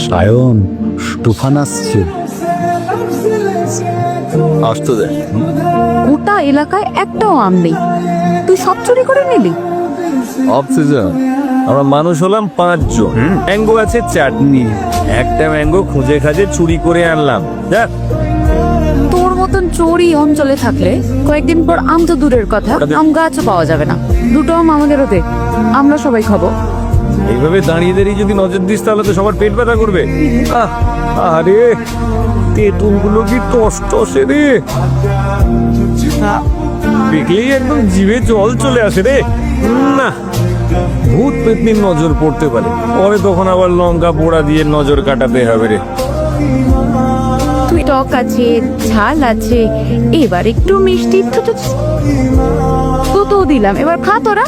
সায়ন, তুফান আসছে। আসতে দে। গোটা এলাকায় একটাও আম নেই, তুই সব চুরি করে নিলি। অফ সিজন, আমরা মানুষ হলাম 5 জন। ম্যাঙ্গো আছে চাটনি, একটা ম্যাঙ্গো খুঁজে খাজে চুরি করে আনলাম। দেখ তোর মতন চোরই অঞ্চলে থাকলে কয়েকদিন পর আম তো দূরের কথা, আম গাছও পাওয়া যাবে না। দুটো আম আমাদেরও দে, আমরা সবাই খাবো। এইভাবে দাঁড়িয়ে দাঁড়িয়ে যদি নজর দিস তাহলে তো সবার পেট ব্যথা করবে। আরে তেঁতুলগুলো কি টসটসে রে, দেখলেই একদম জিভে জল চলে আসে রে। না, ভূত পেতনির নজর পড়তে পারে, পরে তখন আবার লঙ্কা পোড়া দিয়ে নজর কাটাতে হবে রে। তুই টক আছে, ঝাল আছে, এবার একটু মিষ্টি তো দিলাম, এবার খা তোরা।